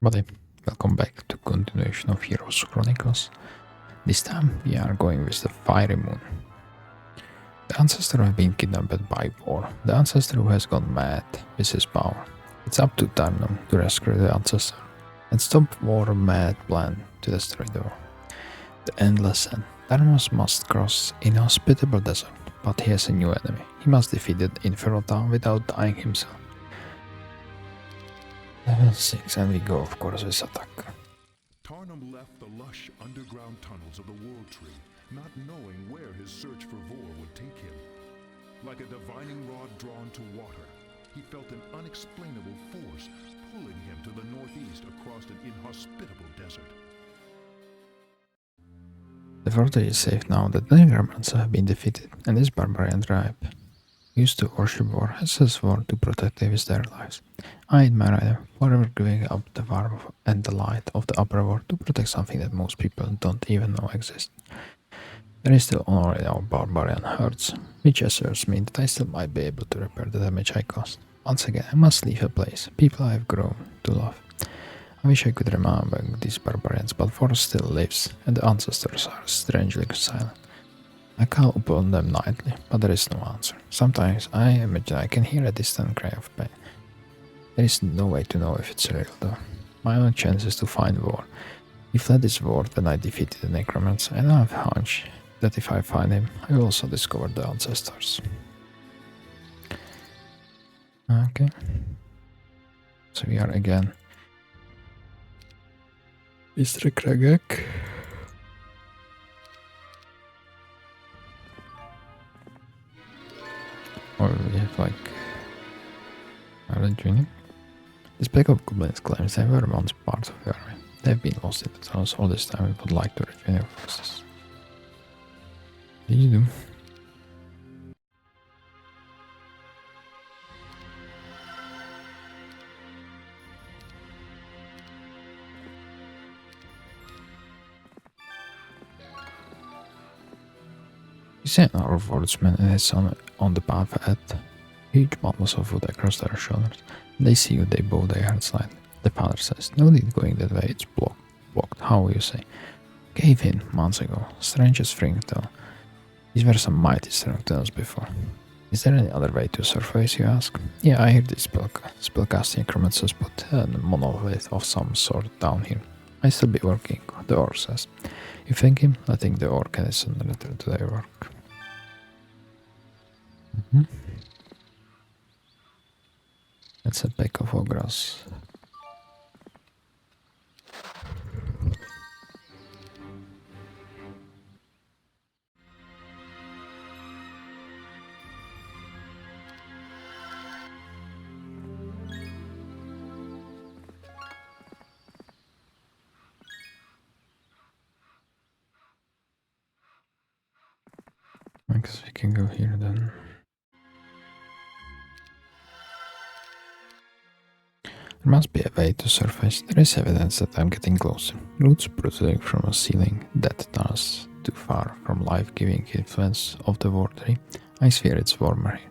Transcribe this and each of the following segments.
Buddy, welcome back to continuation of Heroes Chronicles. This time we are going with the Fiery Moon. The ancestor has been kidnapped by war, the ancestor who has gone mad with his power. It's up to Tarnum to rescue the ancestor and stop war mad plan to destroy the war. The endless end. Tarnum must cross inhospitable desert, but he has a new enemy. He must defeat it in HoTA without dying himself. Level 6, and we go of course with attack. Tarnum left the lush underground tunnels of the World Tree, not knowing where his search for Vor would take him. Like a divining rod drawn to water, he felt an unexplainable force pulling him to the northeast across an inhospitable desert. The vortex is safe now that the necromancers have been defeated and this barbarian tribe used to worship war has a sword to protect their lives. I admire them forever giving up the warmth and the light of the upper world to protect something that most people don't even know exists. There is still honor in our barbarian hearts, which assures me that I still might be able to repair the damage I caused. Once again, I must leave a place, people I have grown to love. I wish I could remember these barbarians, but forest still lives, and the ancestors are strangely silent. I call upon them nightly, but there is no answer. Sometimes I imagine I can hear a distant cry of pain. There is no way to know if it's real though. My only chance is to find Vor. He fled this world when I defeated the necromancer, and I have a hunch that if I find him, I will also discover the ancestors. Okay. So we are again Mr. Kragak. Or we have like Ireland Union. This pack of goblins claims they were once part of the army. They have been lost in the tunnels all this time and would like to rejoin their forces. Please do. We see our swordsman and his son on the path ahead. Huge bundles of wood across their shoulders. They see you, they bow their heads slightly. The father says, "No need going that way, it's blocked. How will you say?" Gave in months ago. Strangest thing though. These were some mighty strong tunnels before. Is there any other way to surface, you ask? Yeah, I hear this spellcasting necromancers put a monolith of some sort down here. I still be working, the orc says. You thank him, letting the orc and his son return to their work. That's a pack of ogres. I guess we can go here then. There must be a way to surface. There is evidence that I'm getting closer. Roots protruding from a ceiling that tunnels too far from life-giving influence of the war tree. I fear it's warmer here.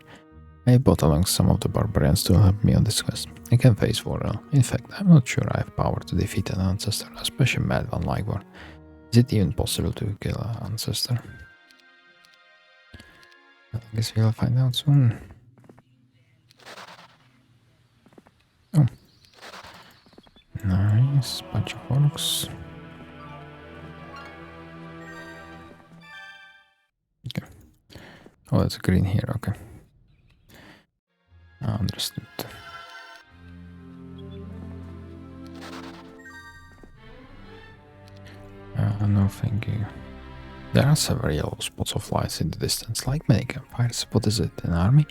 I have brought along some of the barbarians to help me on this quest. I can face war now. In fact, I'm not sure I have power to defeat an ancestor, especially a mad one like war. Is it even possible to kill an ancestor? I guess we'll find out soon. Oh. Nice, bunch of orcs. Okay. Oh, that's green here, okay. Understood. No thank you. There are several yellow spots of lights in the distance, like many campfires. What is it, an army?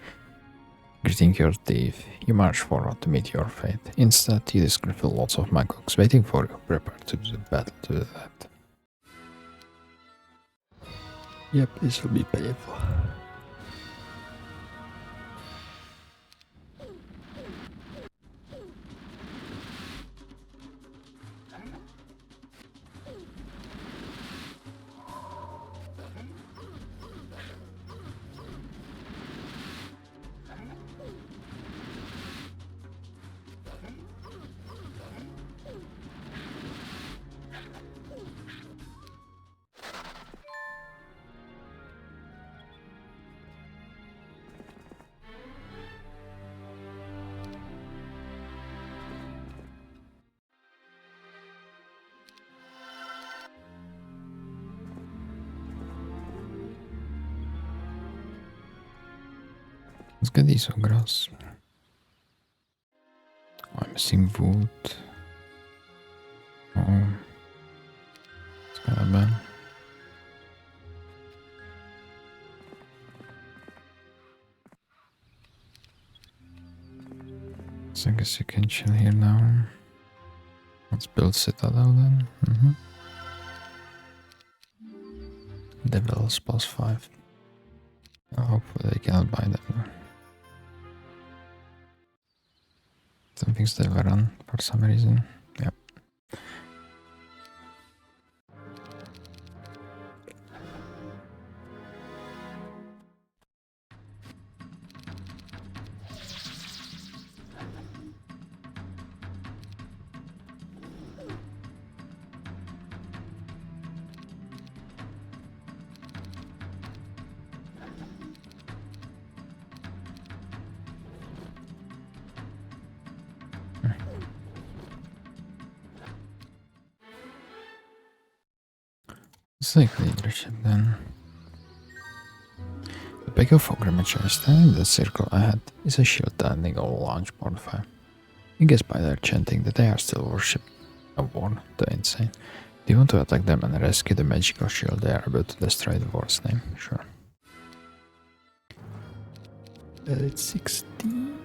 Gritting your teeth, you march forward to meet your fate. Instead, you discover lots of magogs waiting for you, prepared to do the battle to the death. Yep, this will be painful. Let's get these ogres. Oh, I'm missing wood. Oh, it's kind of bad. So I guess you can chill here now. Let's build Citadel then. Devils plus 5. Hopefully they cannot buy them. Some things they were on for some reason. Yep. Let's take leadership then. The Pick of Ogre standing in the circle ahead is a shield standing on a launch bonfire. You guess by their chanting that they are still worshipped a war, the insane. Do you want to attack them and rescue the magical shield they are about to destroy the war's name? Sure. It's 16.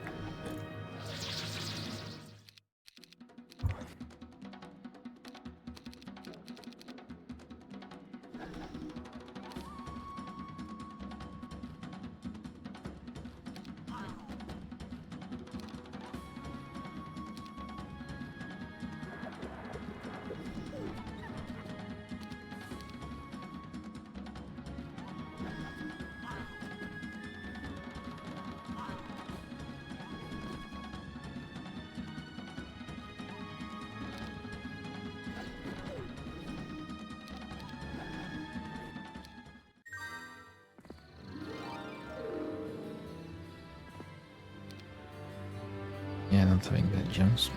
Yeah, not having the gems.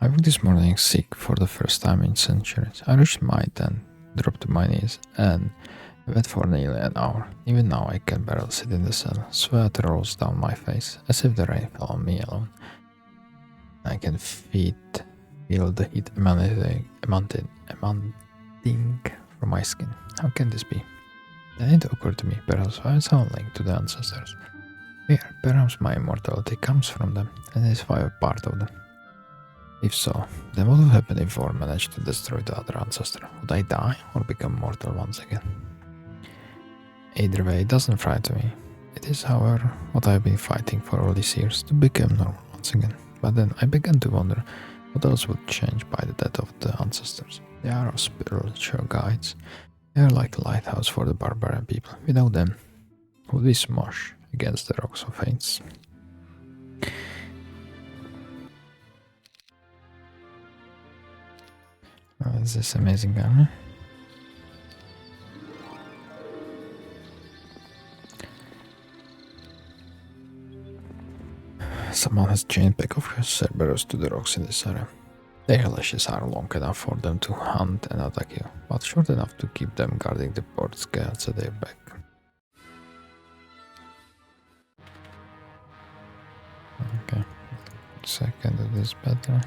I woke this morning sick for the first time in centuries. I rushed my tent, dropped to my knees, and went for nearly an hour. Even now I can barely sit in the sun. Sweat rolls down my face, as if the rain fell on me alone. I can feel the heat emanating from my skin. How can this be? Then it occurred to me, perhaps I have some link to the ancestors. Here, perhaps my immortality comes from them, and is why I'm part of them. If so, then what would happen if War managed to destroy the other ancestor? Would I die or become mortal once again? Either way, it doesn't frighten me. It is, however, what I've been fighting for all these years, to become normal once again. But then I began to wonder what else would change by the death of the ancestors. They are our spiritual guides. They are like a lighthouse for the barbarian people. Without them, would we smash against the rocks of Hades? This is amazing armor. Someone has chained pack of Cerberus to the rocks in this area. Their lashes are long enough for them to hunt and attack you, but short enough to keep them guarding the port scales at their back. Okay, so I can do this better.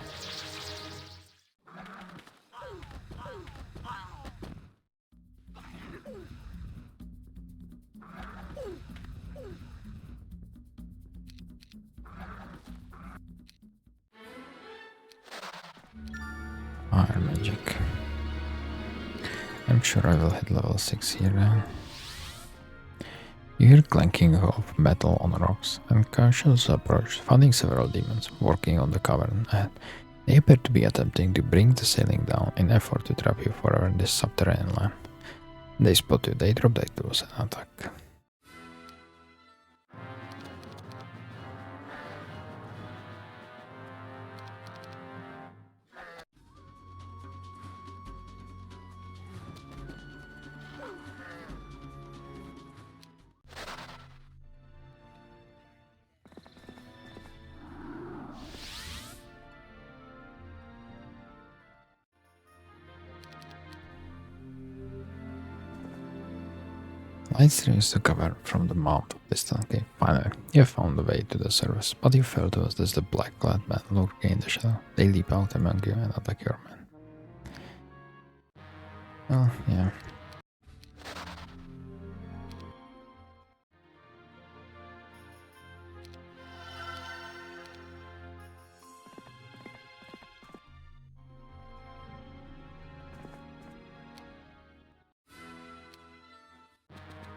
Fire magic. I'm sure I will hit level 6 here now. You hear clanking of metal on rocks, and cautious approach, finding several demons working on the cavern ahead. They appear to be attempting to bring the ceiling down in effort to trap you forever in this subterranean land. They spot you, they drop their tools and attack. Light streams to cover from the mouth of this tunnel. Okay, finally, you have found the way to the surface, but you fail to notice the black-clad men lurking in the shadow. They leap out among you and attack your men. Well, yeah.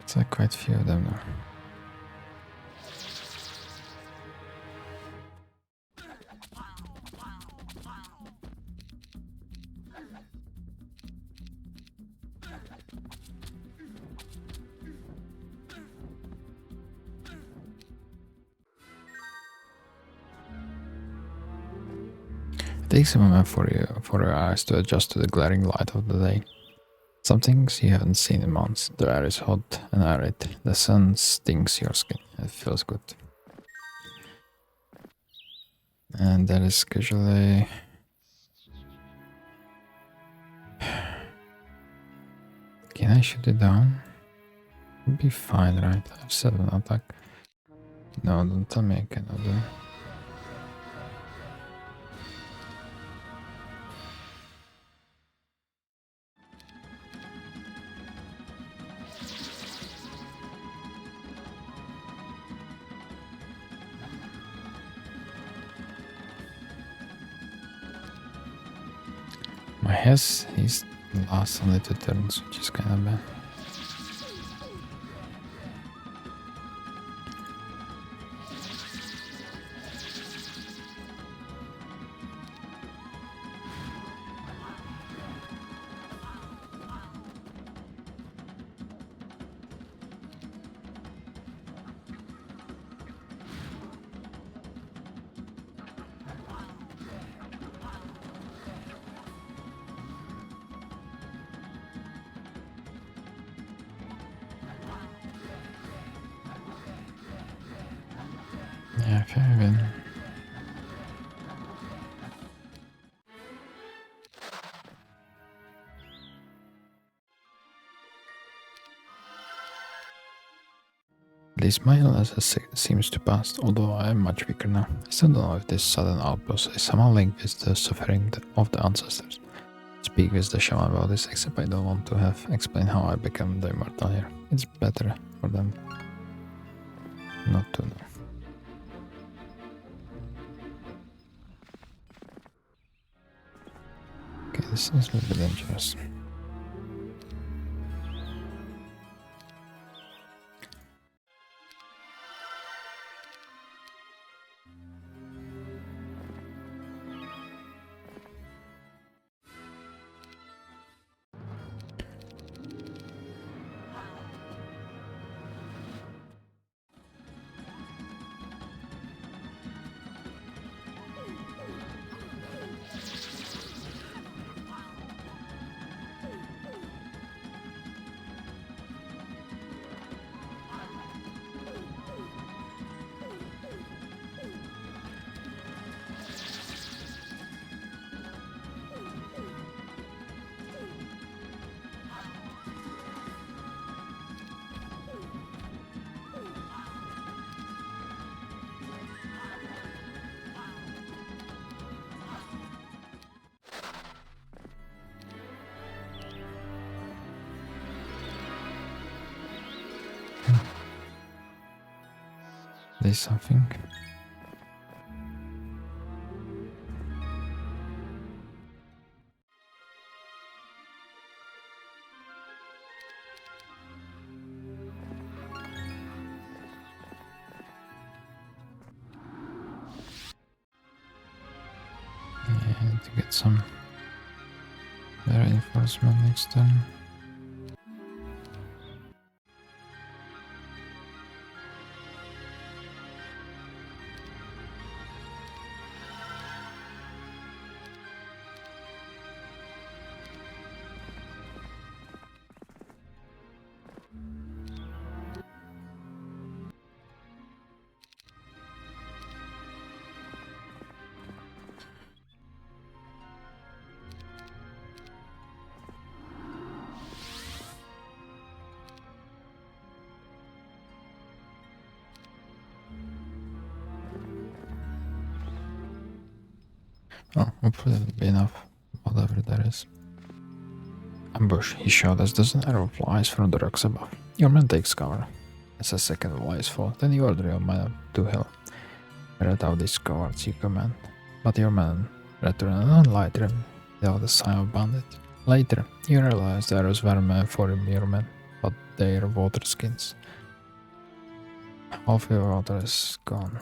It's like quite a few of them now. It takes a moment for your eyes to adjust to the glaring light of the day. Some things you haven't seen in months. The air is hot and arid. The sun stings your skin. It feels good. And that is casually. Can I shoot it down? It'll be fine, right? I have 7 attack. No, don't tell me I cannot do. My Hess, he's last only 2 turns, which is kind of bad. Yeah, okay, then. At least my illness seems to pass, although I am much weaker now. I still don't know if this sudden outburst is somehow linked with the suffering of the ancestors. Speak with the shaman about this, except I don't want to have explained how I became the immortal here. It's better for them not to know. Okay, this is a little bit dangerous. There's something. Yeah, I need to get some reinforcement next turn. Oh, hopefully it'll be enough. Whatever that is. Ambush, he shot as dozen arrow flies from the rocks above. Your man takes cover. As a second flies fall, then you order your man up to hill. Red out these cowards, you command. But your man return and light them without a sign of bandit. Later, you realize the arrows were meant for your men, but their water skins. Half your water is gone.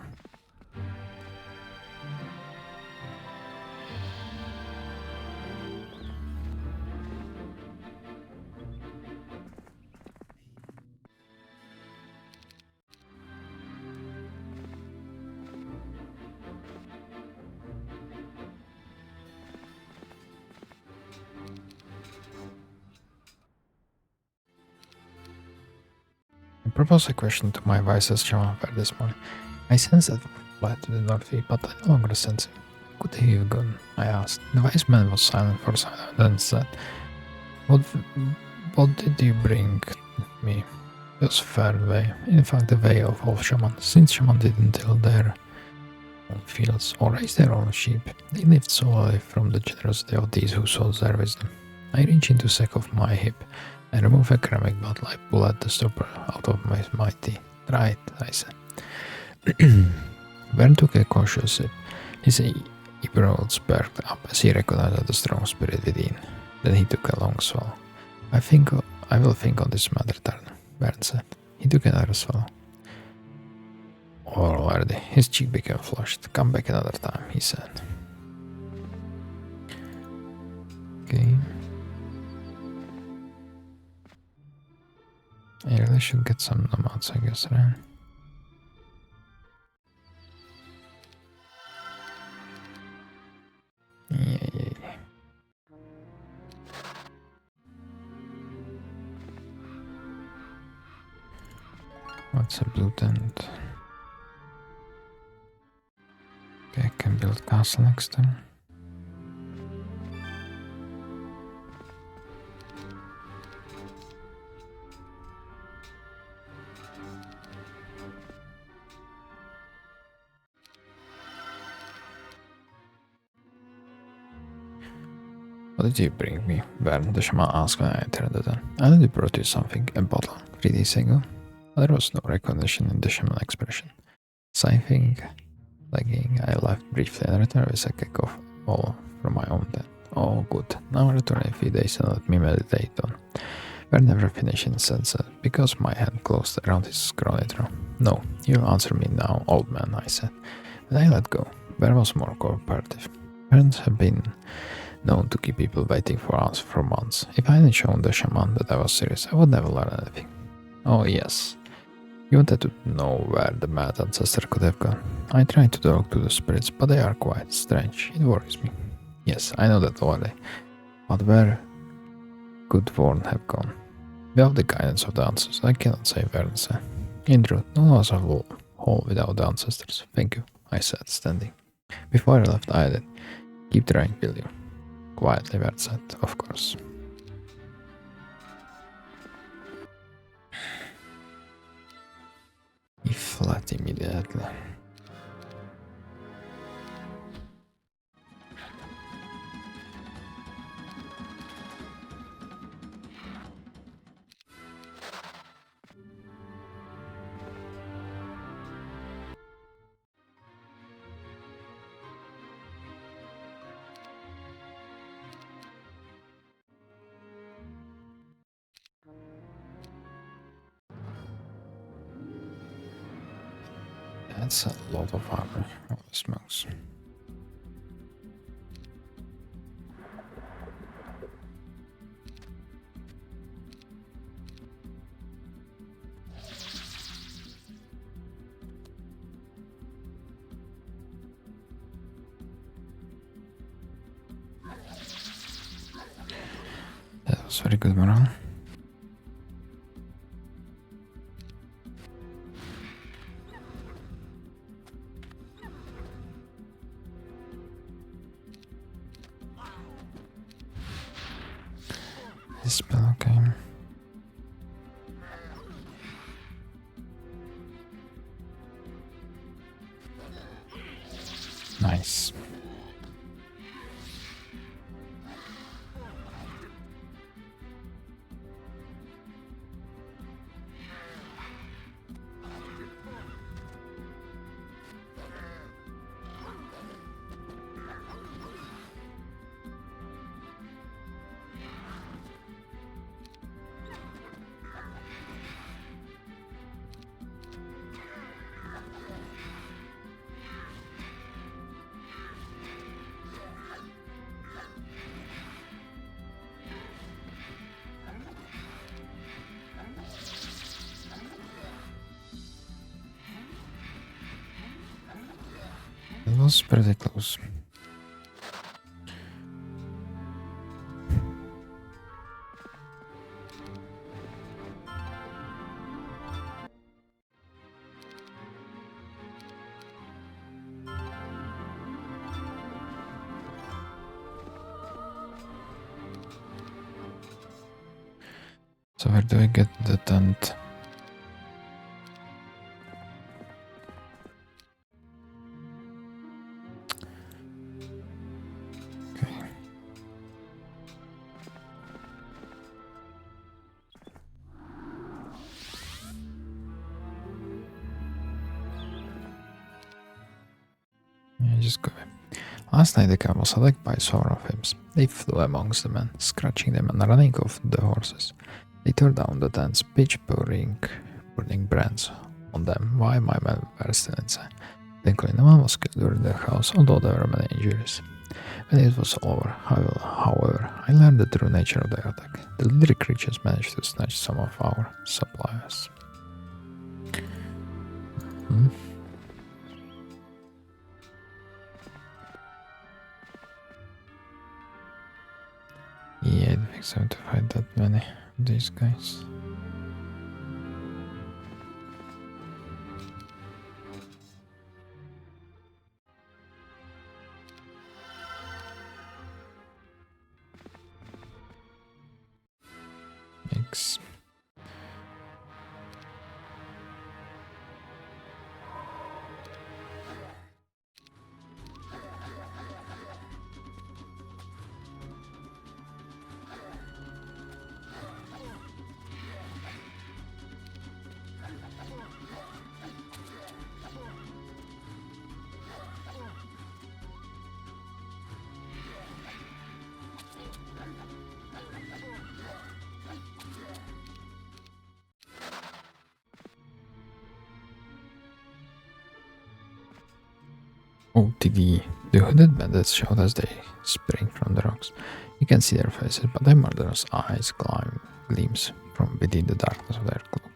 I proposed a question to my vice's shaman this morning. I sensed that flight to the northeast, but I no longer sense it. Could he have gone? I asked. The wise man was silent for a second, then said, What did you bring me? It was a fair way. In fact, the way of all shamans. Since shamans didn't till their own fields or raise their own sheep, they lived solely from the generosity of these who sought their wisdom. I reached into the sack of my hip and removed a ceramic bottle. I pulled the stopper out of my mighty. Try it, I said. Vern took a cautious sip. His eyebrows perked up as he recognized the strong spirit within. Then he took a long swallow. I will think on this matter, Turner, Vern said. He took another swallow. Already, his cheek became flushed. Come back another time, he said. Okay. I really should get some nomads, I guess, right? Yeah. What's a blue tent? Okay, I can build castle next time. What did you bring me? Vern, the shaman asked when I entered the den. I only brought you something, a bottle, 3 days ago. There was no recognition in the shaman expression. Sighing, lagging, I left briefly and returned with a cake of all from my own den. Oh, good. Now I return in a few days and let me meditate on. Vern never finished in sense because my hand closed around his chronometer. No, you'll answer me now, old man, I said. And I let go. Vern was more cooperative. Parents have been known to keep people waiting for answers for months. If I hadn't shown the shaman that I was serious, I would never learn anything. Oh yes. You wanted to know where the mad ancestor could have gone. I tried to talk to the spirits, but they are quite strange. It worries me. Yes, I know that already. But where could Vorn have gone? Without the guidance of the ancestors, I cannot say where and say. In truth, no one was a whole without the ancestors. Thank you, I said, standing. Before I left, I added, keep trying, will you? Quietly, Vern said, of course. He fled immediately. That's a lot of armor. Holy smokes. That was very good morale. This spell, okay. Nice. was pretty close. So where do I get the tent? Okay. Yeah, just go. Last night the camp was attacked by a swarm of imps. They flew amongst the men, scratching them and running off the horses. They tore down the tents, burning brands on them while my men were still inside. Thankfully, no one was killed during the chaos, although there were many injuries. When it was over, however, I learned the true nature of the attack. The little creatures managed to snatch some of our supplies. Yeah, I don't think so to fight that many of these guys. Thanks. OTD. The hooded bandits shout as they spring from the rocks. You can see their faces, but their murderous eyes gleams from within the darkness of their cloak.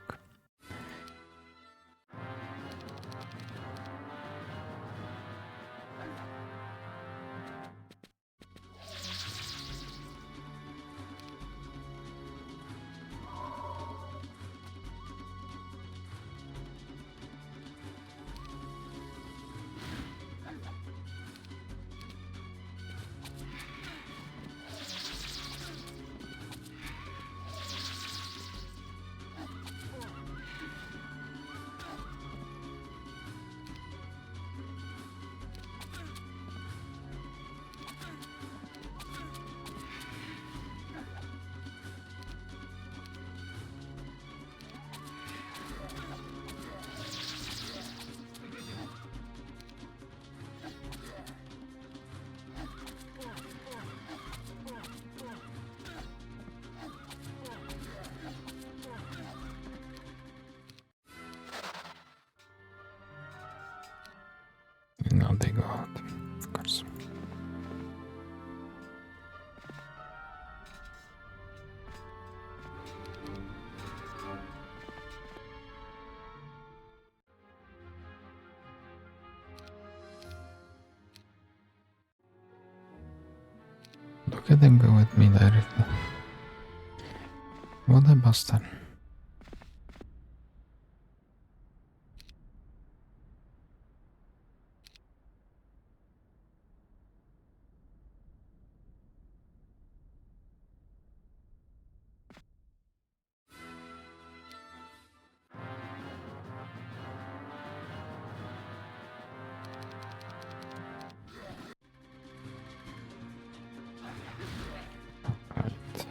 And now they go out, of course. Look at them go with me directly. What a bastard. Right.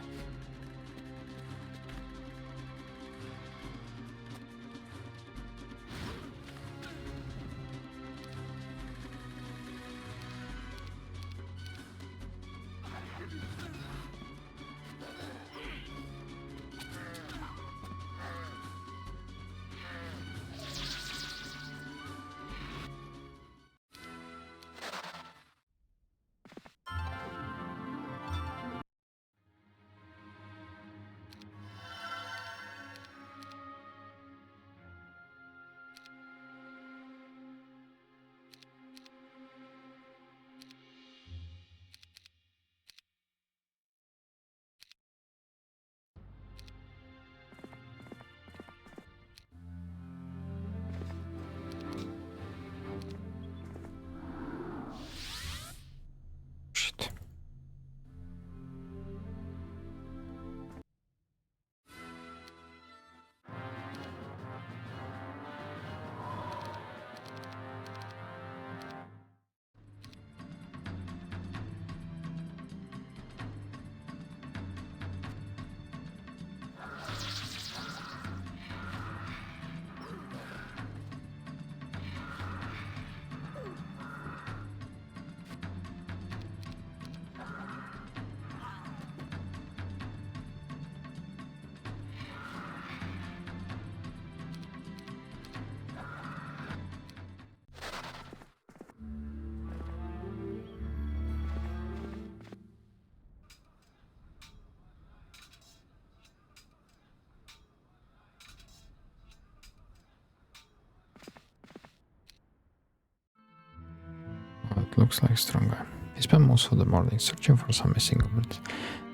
Looks like a strong guy. He spent most of the morning searching for some missing goblins.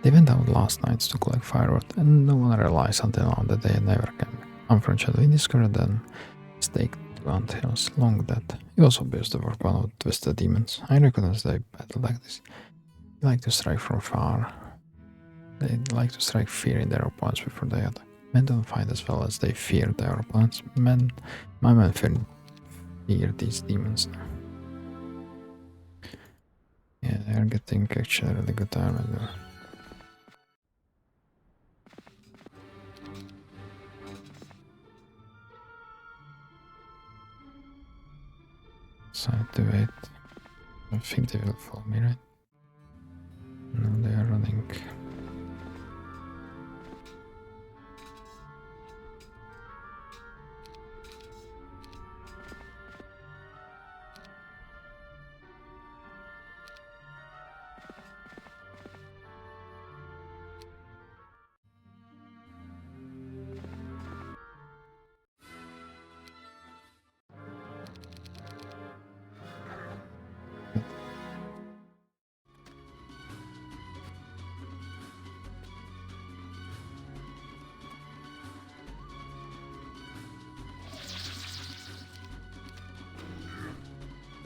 They went out last night to collect firewood, and no one realized until now that they never came back. Unfortunately, we discovered them staked to anthills long dead. It was obvious they were one of the twisted demons. I recognize they battle like this. They like to strike from far. They like to strike fear in their opponents before they attack. Men don't fight as well as they fear their opponents. My men fear these demons now. Yeah, they're getting actually really good armor though. So I have to wait. I think they will follow me, right? No, they are running.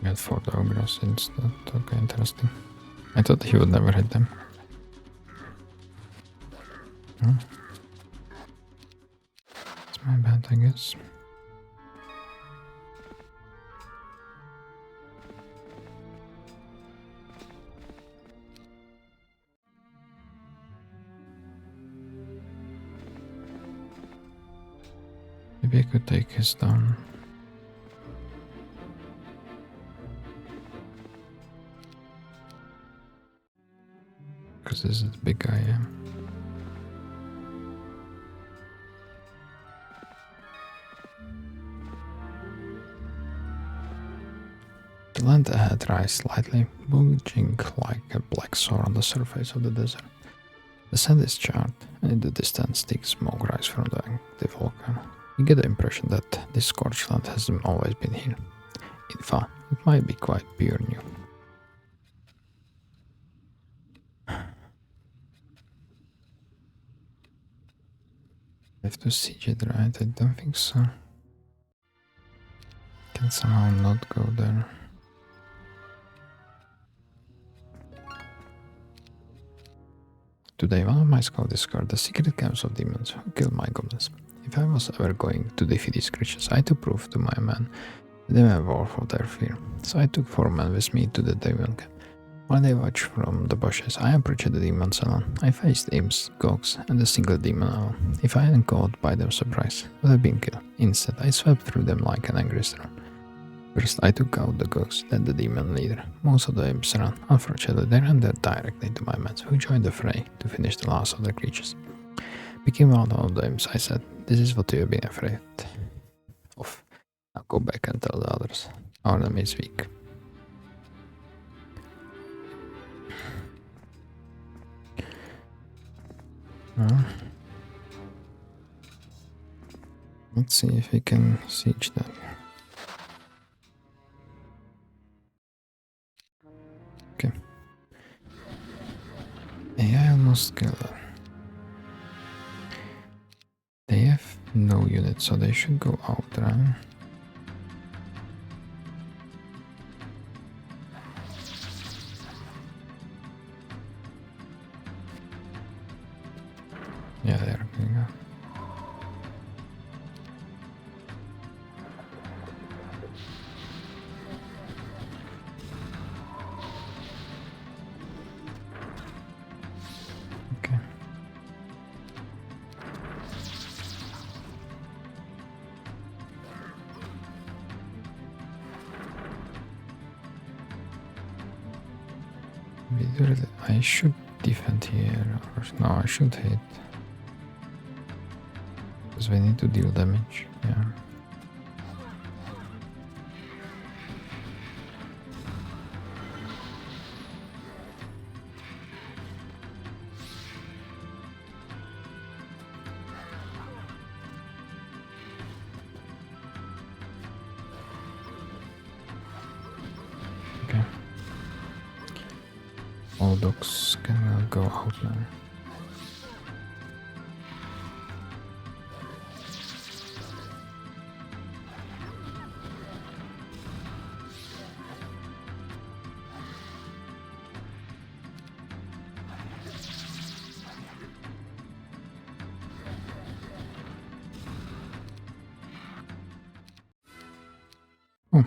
Get for the ogres instead. Okay, interesting. I thought he would never hit them. Hmm. It's my bad, I guess. Maybe I could take his down. Because this is the big guy, yeah. The land ahead rises slightly, bulging like a black sore on the surface of the desert. The sand is charred, and in the distance thick smoke rises from the active volcano. You get the impression that this scorched land hasn't always been here. In fact, it might be quite pure new. I have to siege it, right? I don't think so. Can somehow not go there. Today, one of my scouts discovered the secret camps of demons who killed my goblins. If I was ever going to defeat these creatures, I had to prove to my men that they were worth of their fear. So I took 4 men with me to the demon camp. While they watched from the bushes, I approached the demons alone. I faced imps, gogs, and a single demon alone. If I hadn't caught by them surprise, I would have been killed. Instead, I swept through them like an angry storm. First, I took out the gogs, then the demon leader. Most of the imps ran. Unfortunately, they ran directly into my men, who joined the fray to finish the last of the creatures. Picking one of the imps, I said, "This is what you have been afraid of. Now go back and tell the others. Our enemy is weak." Let's see if we can siege them. Okay. Yeah, I almost killed them. They have no unit, so they should go out, right? Yeah, they're going out. Okay. I should defend here, or no, I should hit. Because we need to deal damage, yeah. Okay. No dogs can go out now. Oh,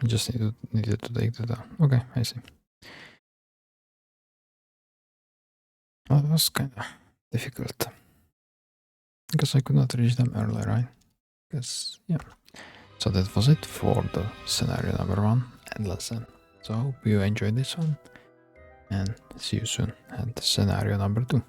I just needed to take that down. Okay, I see. Well, that was kind of difficult. Because I could not reach them earlier, right? Because, yeah. So that was it for the scenario number 1 and lesson. So I hope you enjoyed this one. And see you soon at scenario number 2.